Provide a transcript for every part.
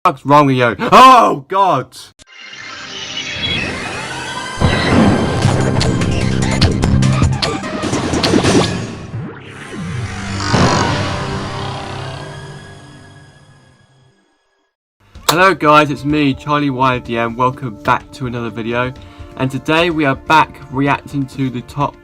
What's wrong with you? Oh, God! Hello guys, it's me, Charlie YDM. Welcome back to another video. And today we are back reacting to the top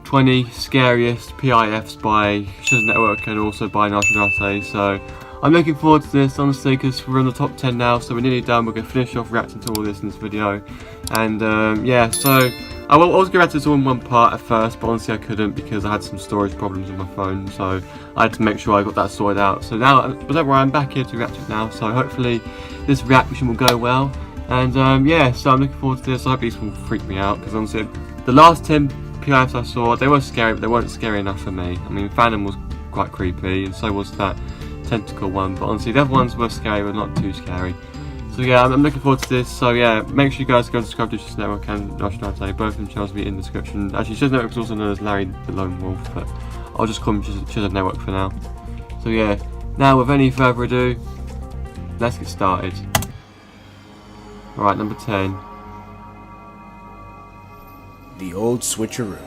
20 scariest PIFs by Shiz Network and also by Nostradante. So I'm looking forward to this, honestly, because we're on the top 10 now, so we're nearly done. We're going to finish off reacting to all this in this video. And yeah, so I was going to react to this all in one part at first, but honestly I couldn't because I had some storage problems with my phone, so I had to make sure I got that sorted out. So now, but don't worry, I'm back here to react to it now, so hopefully this reaction will go well. And yeah, so I'm looking forward to this. I hope these will freak me out, because honestly the last 10 PIFs I saw, they were scary, but they weren't scary enough for me. I mean, Phantom was quite creepy, and so was that tentacle one, but honestly the other ones were scary but not too scary. So yeah, I'm looking forward to this. So yeah, make sure you guys go and subscribe to Shiz Network and Nostradante. Both of them channels will be in the description. Actually, Shiz Network is also known as Larry the Lone Wolf, but I'll just call him Shiz Network for now. So yeah, now with any further ado, let's get started. Alright, number 10. The Old Switcheroo.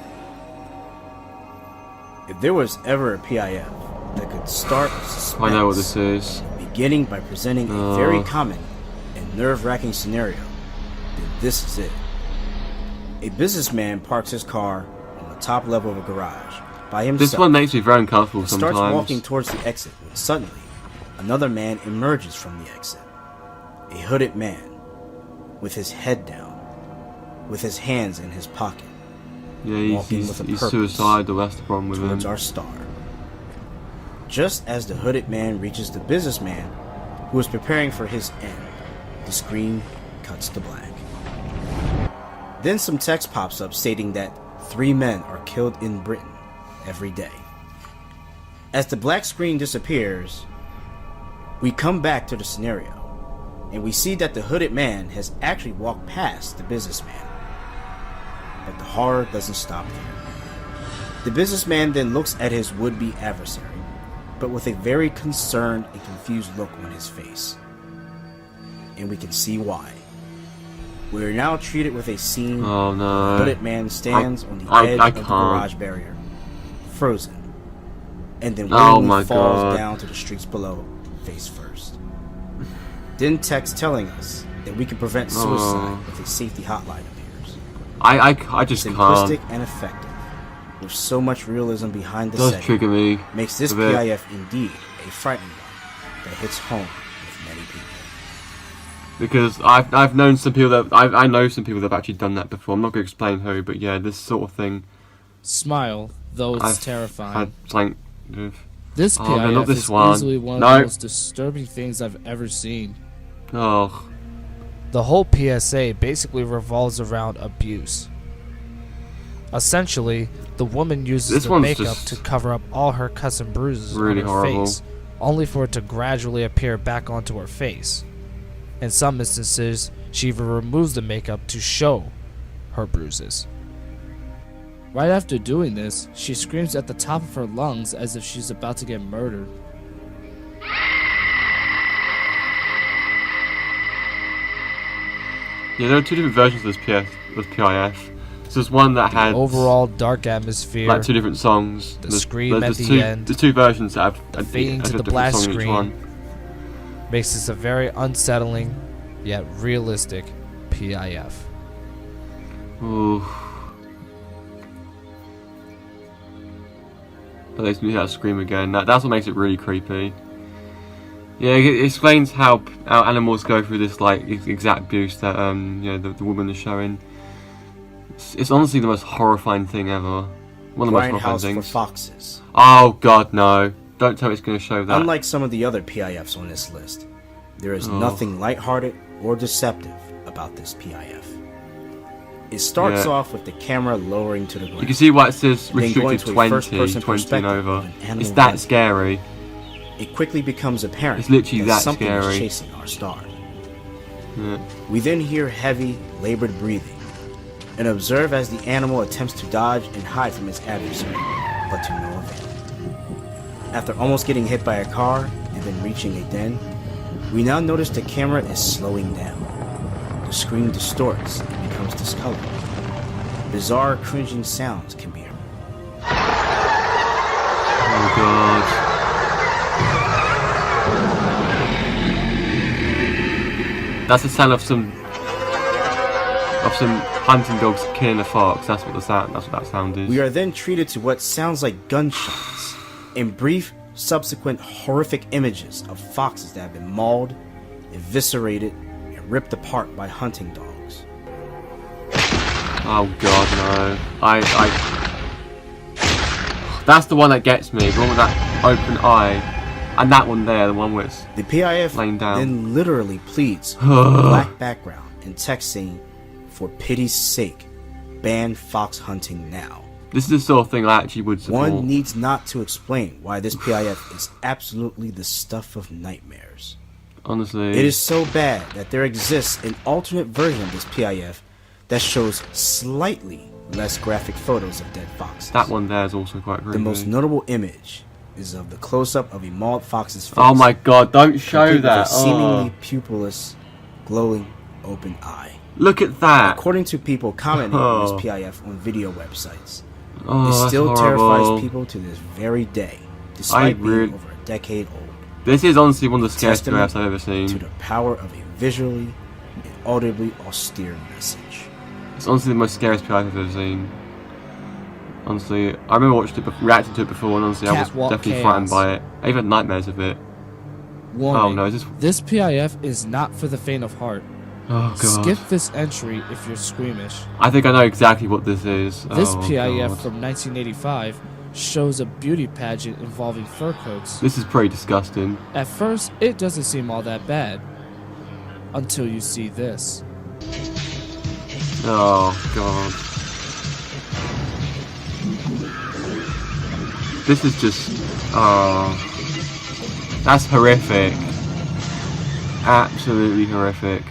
If there was ever a PIF that could start suspense, I know what this is. Beginning by presenting a very common and nerve-wracking scenario, then this is it. A businessman parks his car on the top level of a garage by himself. This one makes me very uncomfortable sometimes. Starts walking towards the exit when suddenly another man emerges from the exit. A hooded man with his head down, with his hands in his pocket. Yeah, he's suicidal, that's the problem with him. Towards our star. Just as the hooded man reaches the businessman who is preparing for his end, the screen cuts to black. Then some text pops up stating that 3 men are killed in Britain every day. As the black screen disappears, we come back to the scenario, and we see that the hooded man has actually walked past the businessman. But the horror doesn't stop there. The businessman then looks at his would-be adversary, but with a very concerned and confused look on his face. And we can see why. We are now treated with a scene where the hooded man stands on the edge of the garage barrier, frozen, and then willingly falls down to the streets below, face first. Then text telling us that we can prevent suicide with a safety hotline appears. I just simplistic can't. and effective, with so much realism behind the Does setting, trigger me makes this PIF indeed a frightening one that hits home with many people. Because I've known some people that I know some people that have actually done that before. I'm not going to explain who, but yeah, this sort of thing. Smile, though it's terrifying. This PIF is easily one of the most disturbing things I've ever seen. Oh. The whole PSA basically revolves around abuse. Essentially, the woman uses the makeup to cover up all her cuts and bruises on her face, only for it to gradually appear back onto her face. In some instances, she even removes the makeup to show her bruises. Right after doing this, she screams at the top of her lungs as if she's about to get murdered. Yeah, there are 2 different versions of this PIF. So there's one that had overall dark atmosphere, like 2 different songs. The scream at the end. There's 2 versions that have the fading to the black screen. Makes this a very unsettling yet realistic PIF. Ooh. But they hear that scream again. That's what makes it really creepy. Yeah, it explains how animals go through this like exact abuse that you know the woman is showing. It's honestly the most horrifying thing ever. One of the most horrifying things. For foxes. Oh God, no! Don't tell me it's going to show that. Unlike some of the other PIFs on this list, there is nothing lighthearted or deceptive about this PIF. It starts off with the camera lowering to the ground. You can see why it says restricted 20 and over. It's that scary. It quickly becomes apparent it's literally that something scary. is chasing our star. Yeah. We then hear heavy, labored breathing, and observe as the animal attempts to dodge and hide from its adversary, but to no avail. After almost getting hit by a car and then reaching a den, We now notice the camera is slowing down. The screen distorts and becomes discolored. Bizarre, cringing sounds can be heard. Oh god. That's the sound of some hunting dogs killing a fox. That's what that sound is. We are then treated to what sounds like gunshots and brief subsequent horrific images of foxes that have been mauled, eviscerated, and ripped apart by hunting dogs. Oh god, no. That's the one that gets me, the one with that open eye. And that one there, the one where it's the PIF laying down. Then literally pleads with a black background and text saying, "For pity's sake, ban fox hunting now." This is the sort of thing I actually would support. One needs not to explain why this PIF is absolutely the stuff of nightmares. Honestly. It is so bad that there exists an alternate version of this PIF that shows slightly less graphic photos of dead foxes. That one there is also quite creepy. The most notable image is of the close-up of a mauled fox's face. Oh my god, don't show that. With a seemingly pupilless, glowing, open eye. Look at that. According to people commenting on this PIF on video websites, Oh, it still that's terrifies horrible. people to this very day, despite being over a decade old. This is honestly one of the scariest Testament PIFs I've ever seen. to the power of a visually and audibly austere message. It's honestly the most scariest PIF I've ever seen. Honestly, I remember watching it, reacting to it before, and honestly, I was Catwalk definitely chaos. frightened by it. I even had nightmares of it. Warning, Oh no, is this? this PIF is not for the faint of heart. Oh god. Skip this entry if you're squeamish. I think I know exactly what this is. This oh, PIF god. from 1985 shows a beauty pageant involving fur coats. This is pretty disgusting. At first, it doesn't seem all that bad. Until you see this. Oh god. This is just... Oh... That's horrific. Absolutely horrific.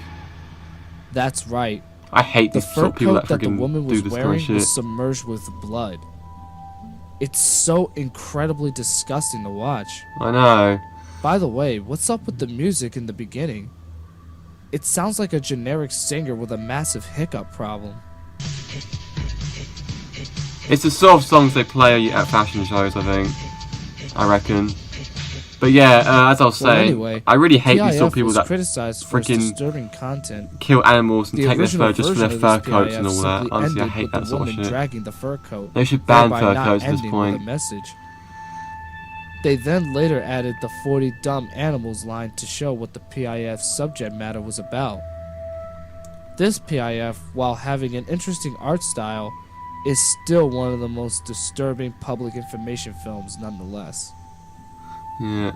That's right. I hate The these sort fur of people coat that that the freaking woman do was this kind wearing of shit. was submerged with blood. It's so incredibly disgusting to watch. I know. By the way, what's up with the music in the beginning? It sounds like a generic singer with a massive hiccup problem. It's the sort of songs they play at fashion shows, I think. I reckon. But yeah, as I was saying, anyway, I really hate these PIF sort of people was that criticized for its freaking disturbing content. kill animals and The take their original fur just for version their of fur this coats PIF and all that. simply Honestly, I ended hate with that the sort of woman shit. dragging the fur coat, They should ban thereby fur not coats at this ending point. with a message. They then later added the 40 dumb animals line to show what the PIF's subject matter was about. This PIF, while having an interesting art style, is still one of the most disturbing public information films nonetheless. Yeah.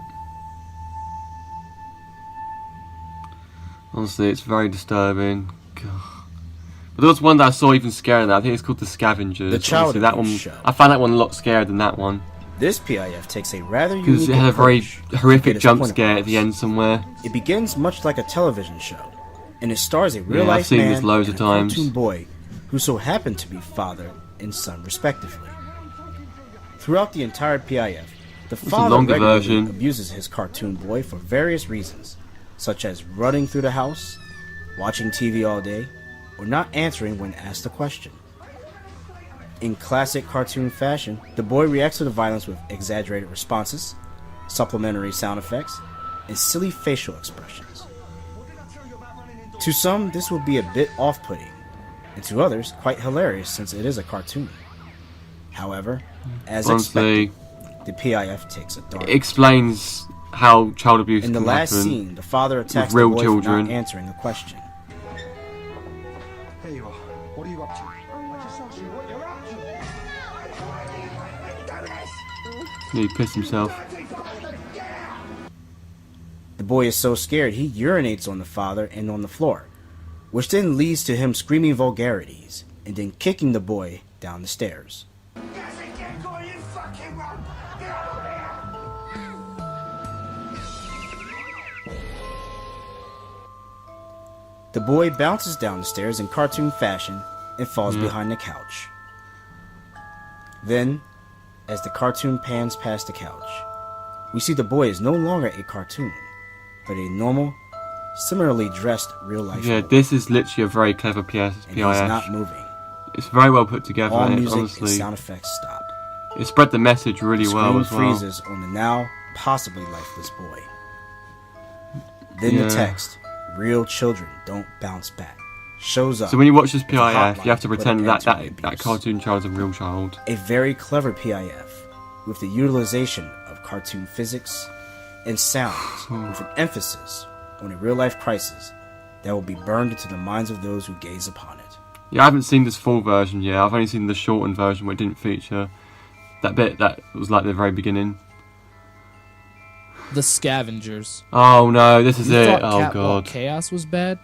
Honestly, it's very disturbing. God. But there was one that I saw even scarier than that. I think it's called The Scavengers. The child Honestly, that one, abuse show. I found that one a lot scarier than that one. This PIF takes a rather Because unique it had a very approach to horrific get its jump point scare at across. the end somewhere. It begins much like a television show, and it stars a I've real-life seen man this loads and of a times. cartoon boy who so happen to be father and son respectively. Throughout the entire PIF, the a father longer regularly version. abuses his cartoon boy for various reasons, such as running through the house, watching TV all day, or not answering when asked a question. In classic cartoon fashion, the boy reacts to the violence with exaggerated responses, supplementary sound effects, and silly facial expressions. To some, this would be a bit off-putting, and to others, quite hilarious since it is a cartoon. However, as Honestly, expected, the PIF takes a dark. it explains how child abuse In the can last happen. scene, the father attacks real the boy children. for not answering a question. Here you are. What are you up to? I just asked you what you're up to. He pissed himself. The boy is so scared he urinates on the father and on the floor, which then leads to him screaming vulgarities and then kicking the boy down the stairs. The boy bounces down the stairs in cartoon fashion and falls behind the couch. Then, as the cartoon pans past the couch, we see the boy is no longer a cartoon, but a normal, similarly dressed real-life Yeah, boy. this is literally a very clever PIF. And he's not moving. It's very well put together. All and music honestly, and sound effects stop. it spread the message really The well screen as well. freezes on the now possibly lifeless boy. Then Yeah. the text, "Real children don't bounce back," shows up. So when you watch this with a hotline PIF, you have to put pretend an that end to the that abuse. cartoon child's a real child. A very clever PIF with the utilization of cartoon physics and sounds with an emphasis on a real-life crisis that will be burned into the minds of those who gaze upon it. Yeah, I haven't seen this full version yet. I've only seen the shortened version where it didn't feature that bit that was like the very beginning. The Scavengers. Oh no, this is You it. thought Oh Catwalk god. Chaos was bad?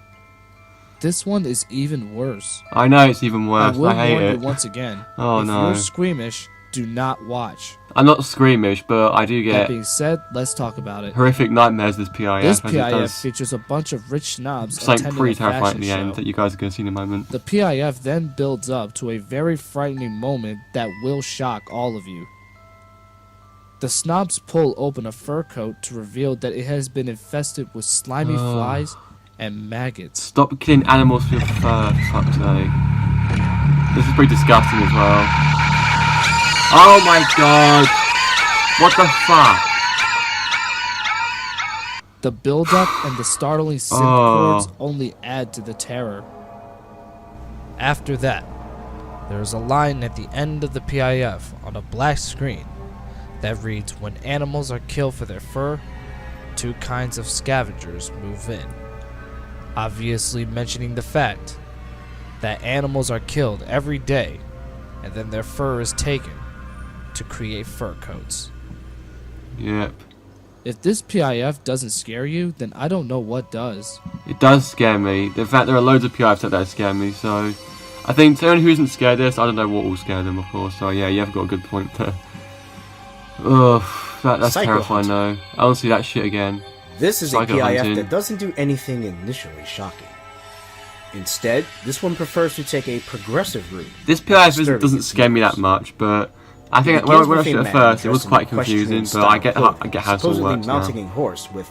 This one is even worse. I know it's even worse. I will I hate warn you it. once again. Oh if no. you're squeamish, do not watch. I'm not squeamish, but I do That get being said, let's talk about it. horrific nightmares this PIF. This as it PIF does features a bunch of rich snobs something attending pretty a terrifying at fashion the end show. that you guys are going to see in a moment. The PIF then builds up to a very frightening moment that will shock all of you. The snobs pull open a fur coat to reveal that it has been infested with slimy flies and maggots. Stop killing animals for your fur, for fuck's sake. This is pretty disgusting as well. Oh my god! What the fuck? The build-up and the startling synth chords only add to the terror. After that, there is a line at the end of the PIF on a black screen that reads, "When animals are killed for their fur, two kinds of scavengers move in." Obviously mentioning the fact that animals are killed every day and then their fur is taken to create fur coats. Yep. If this PIF doesn't scare you, then I don't know what does. It does scare me. In fact, there are loads of PIFs that scare me, so I think to anyone who isn't scared of this, I don't know what will scare them, of course. So yeah, you have got a good point there. Ugh, that's Psycho terrifying hunting. though. I don't see that shit again. This is a Psycho PIF hunting. that doesn't do anything initially shocking. Instead, this one prefers to take a progressive route. This PIF Disturbing doesn't its scare me that viewers. much, but I think It when I begins watched with it a at man first, it was dressed in quite equestrian confusing, but style I get how clothing, it all supposedly works mounting now. a horse with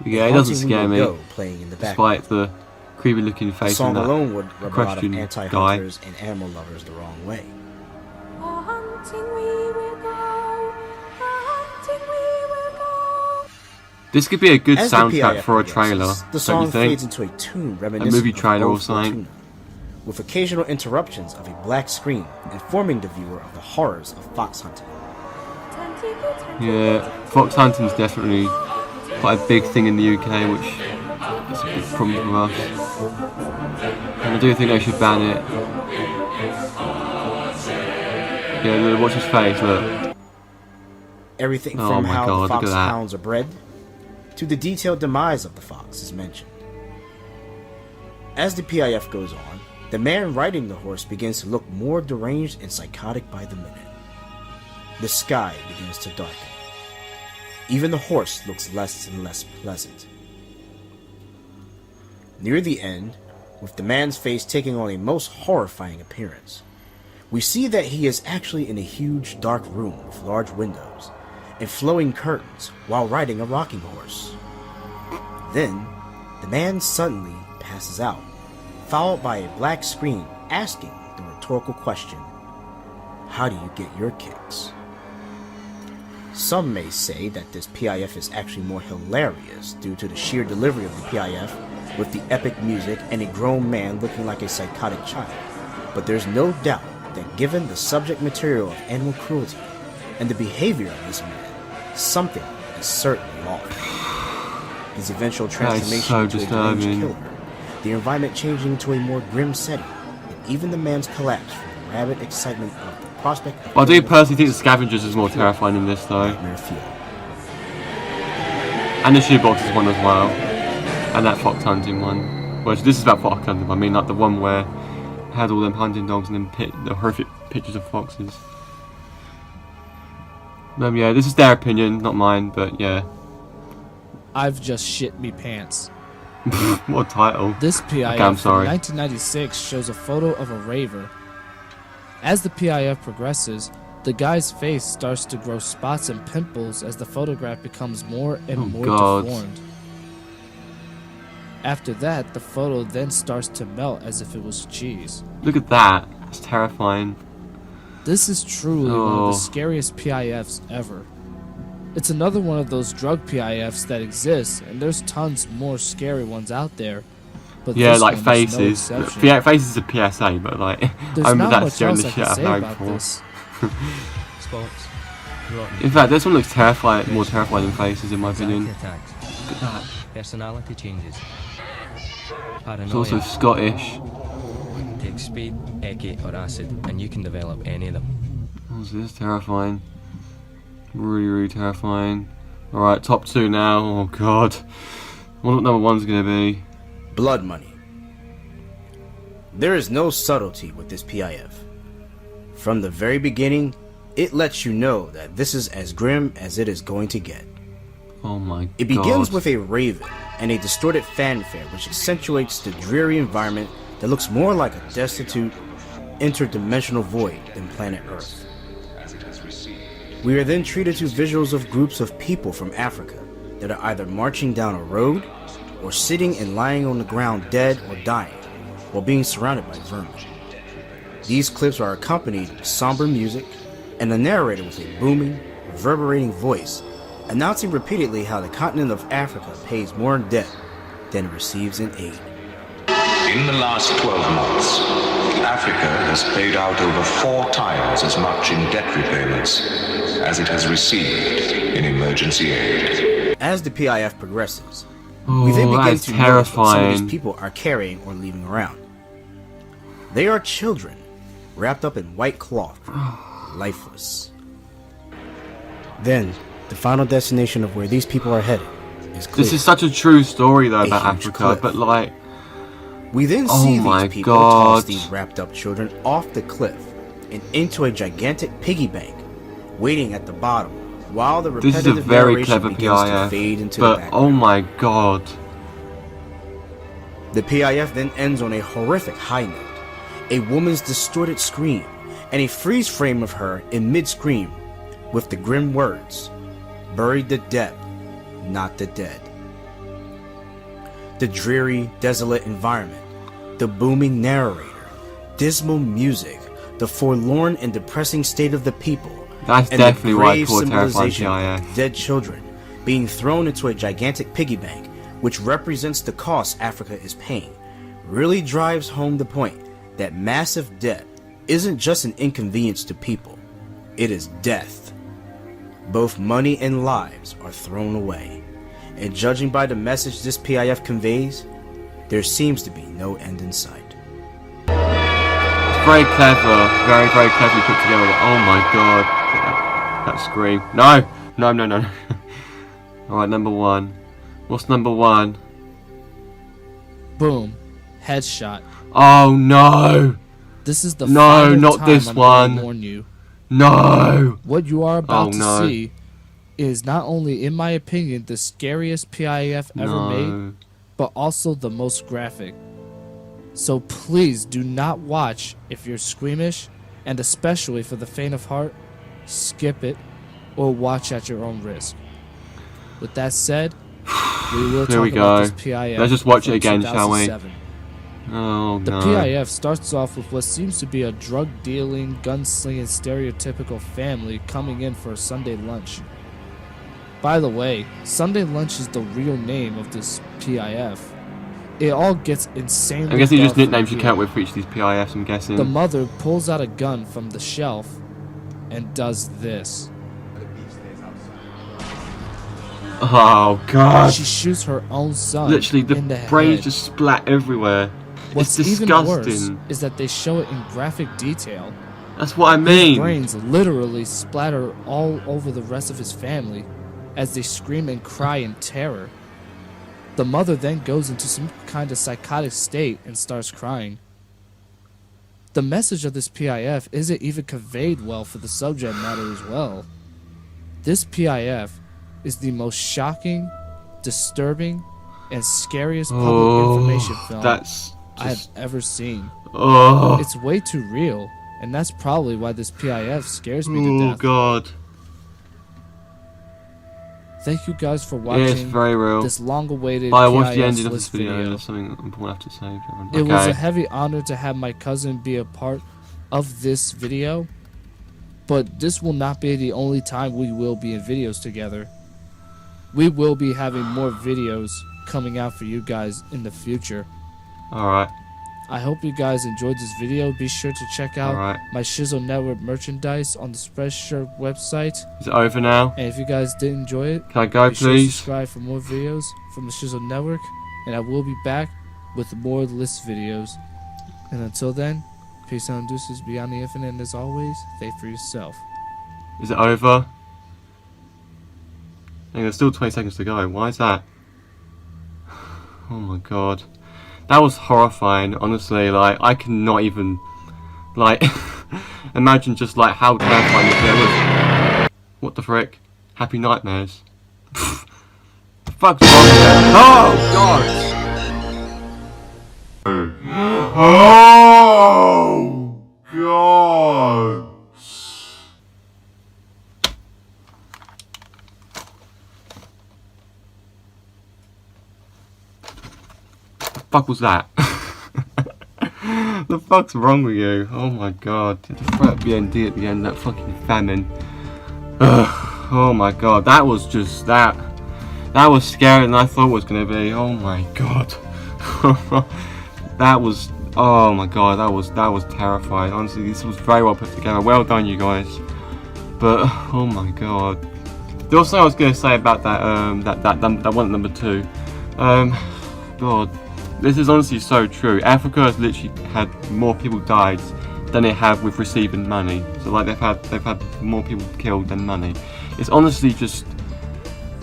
Yeah, it a doesn't haunting scare We me, Will playing in the background. despite the creepy looking The face song on that alone would rub a lot of equestrian anti-hunters and animal lovers the wrong way. This could be a good As the soundtrack PIF for a progresses, trailer, the don't song you think? fades into a tune reminiscent movie of trailer or old something. Fortuna, with occasional interruptions of a black screen informing the viewer of the horrors of fox hunting. Yeah, fox hunting's definitely quite a big thing in the UK, which is a big problem for us. And I do think they should ban it. Yeah, look, watch his face, look. Everything Oh from my how God, the look at fox that. hounds are bred to the detailed demise of the fox is mentioned. As the PIF goes on, the man riding the horse begins to look more deranged and psychotic by the minute. The sky begins to darken. Even the horse looks less and less pleasant. Near the end, with the man's face taking on a most horrifying appearance, we see that he is actually in a huge dark room with large windows and flowing curtains while riding a rocking horse. Then, the man suddenly passes out, followed by a black screen asking the rhetorical question, "How do you get your kicks?" Some may say that this PIF is actually more hilarious due to the sheer delivery of the PIF with the epic music and a grown man looking like a psychotic child. But there's no doubt that given the subject material of animal cruelty and the behavior of this man, something is certainly off. His eventual transformation so into a deranged disturbing. killer, the environment changing into a more grim setting, and even the man's collapse from the rabid excitement of the prospect of I do killing the personally think the fox Scavengers is more terrifying than this though. nightmare fuel. And the shoebox is one as well. And that fox hunting one. Well, this is about fox hunting, but I mean like the one where it had all them hunting dogs and then the horrific pictures of foxes. Yeah, this is their opinion, not mine, but yeah. I've just shit me pants. What a title. This PIF Okay, I'm sorry. from 1996 shows a photo of a raver. As the PIF progresses, the guy's face starts to grow spots and pimples as the photograph becomes more and Oh, more God. deformed. After that, the photo then starts to melt as if it was cheese. Look at that. That's terrifying. This is truly one of the scariest PIFs ever. It's another one of those drug PIFs that exists, and there's tons more scary ones out there. But yeah, this like one Faces. is no exception. Faces is a PSA, but like, There's I remember not that much scaring else the I shit can out of say Harry about before. this. Spots. In fact, this one looks terrifying, more terrifying than Faces, in my opinion. Attacks. Look at that. Personality changes. Paranoia. It's also Scottish. Take speed, ecce, or acid, and you can develop any of them. Oh, this is terrifying. Really, really terrifying. Alright, top 2 now. Oh god. I wonder what number 1's gonna be. Blood money. There is no subtlety with this PIF. From the very beginning, it lets you know that this is as grim as it is going to get. Oh my god. It begins with a raven and a distorted fanfare which accentuates the dreary environment that looks more like a destitute, interdimensional void than planet Earth. We are then treated to visuals of groups of people from Africa that are either marching down a road or sitting and lying on the ground dead or dying while being surrounded by vermin. These clips are accompanied with somber music and a narrator with a booming, reverberating voice announcing repeatedly how the continent of Africa pays more in debt than it receives in aid. In the last 12 months, Africa has paid out over 4 times as much in debt repayments as it has received in emergency aid. As the PIF progresses, we then begin to notice what some of these people are carrying or leaving around. They are children, wrapped up in white cloth, lifeless. Then, the final destination of where these people are headed is clear. This is such a true story though about Africa, cliff. but like... We then see these people toss these wrapped up children off the cliff and into a gigantic piggy bank, waiting at the bottom while the repetitive This is a very narration clever begins to PIF, fade into the but background. oh my god. The PIF then ends on a horrific high note, a woman's distorted scream, and a freeze frame of her in mid-scream with the grim words, "Bury the dead, not the dead." The dreary, desolate environment, the booming narrator, dismal music, the forlorn and depressing state of the people, That's and definitely the why I grave call it terrifying symbolization PIF. of dead children being thrown into a gigantic piggy bank, which represents the cost Africa is paying, really drives home the point that massive debt isn't just an inconvenience to people, it is death. Both money and lives are thrown away, and judging by the message this PIF conveys, there seems to be no end in sight. It's very clever, very, very cleverly put together. Oh my god. That scream. No! No, no, no. Alright, number 1. What's number 1? Boom. Headshot. Oh no! This is the No, final not time this I'm one. gonna warn you. No! What you are about no. to see is not only, in my opinion, the scariest PIF ever made, but also the most graphic. So please do not watch if you're squeamish, and especially for the faint of heart, skip it or watch at your own risk. With that said, we will There talk we about go. this PIF. Let's just watch it from again, shall we? 2007. Oh The no. PIF starts off with what seems to be a drug-dealing, gun-slinging stereotypical family coming in for a Sunday lunch. By the way, Sunday lunch is the real name of this PIF. It all gets insanely I'm guessing just dark from nicknames you here. count with for each of these PIFs, I'm guessing. The mother pulls out a gun from the shelf and does this. Oh god. She shoots her own son. Literally, the in the brains head. just splat everywhere. What's it's even disgusting. worse is that they show it in graphic detail. That's what I His mean. brains literally splatter all over the rest of his family as they scream and cry in terror. The mother then goes into some kind of psychotic state and starts crying. The message of this PIF isn't even conveyed well for the subject matter as well. This PIF is the most shocking, disturbing, and scariest public information film That's I have just... ever seen. Oh. It's way too real, and that's probably why this PIF scares me to Oh death. god. Thank you guys for It's watching very real. this long-awaited But what's the PIFs ending of this list video? There's something important I have to say. It was a heavy honor to have my cousin be a part of this video, but this will not be the only time we will be in videos together. We will be having more videos coming out for you guys in the future. Alright. I hope you guys enjoyed this video. Be sure to check out my Shiz Network merchandise on the Spreadshirt website. Is it over now? And if you guys did enjoy it, can I go, be sure please? to subscribe for more videos from the Shiz Network, and I will be back with more list videos. And until then, peace out and deuces beyond the infinite, and as always, think for yourself. Is it over? Hey, there's still 20 seconds to go. Why is that? Oh my god. That was horrifying, honestly. Like, I cannot even, like, imagine just, like, how terrifying this video was. What the frick? Happy nightmares. The fuck's wrong with that? Oh, god! Oh, god! The fuck was that? The fuck's wrong with you? Oh my god. The threat BND at the end, that fucking famine. Ugh. Oh my god, that was just that. That was scarier than I thought it was gonna be. Oh my god. That was, oh my god, that was terrifying. Honestly, this was very well put together. Well done, you guys. But oh my god. There was something I was gonna say about that that one number 2. God. This is honestly so true. Africa has literally had more people died than they have with receiving money. So like they've had more people killed than money. It's honestly just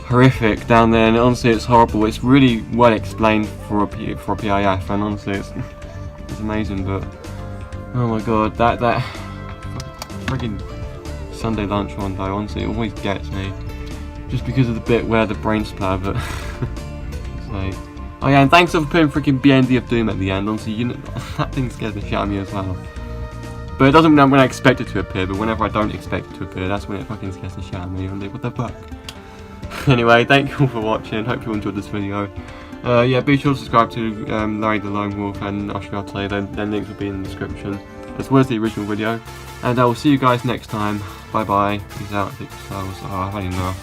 horrific down there, and honestly it's horrible. It's really well explained for a PIF, and honestly it's amazing. But oh my god, that friggin' Sunday lunch one though, honestly it always gets me, just because of the bit where the brain splatter. But it's like. Oh yeah, and thanks for putting freaking BND of Doom at the end. Honestly, you know, that thing scares the shit out of me as well. But it doesn't mean when I expect it to appear, but whenever I don't expect it to appear, that's when it fucking scares the shit out of me. I'm like, what the fuck? Anyway, thank you all for watching. Hope you enjoyed this video. Yeah, be sure to subscribe to Larry the Lone Wolf and Nostradante. Their links will be in the description, as well as the original video. And I will see you guys next time. Bye bye. Peace out. Oh, I don't even know.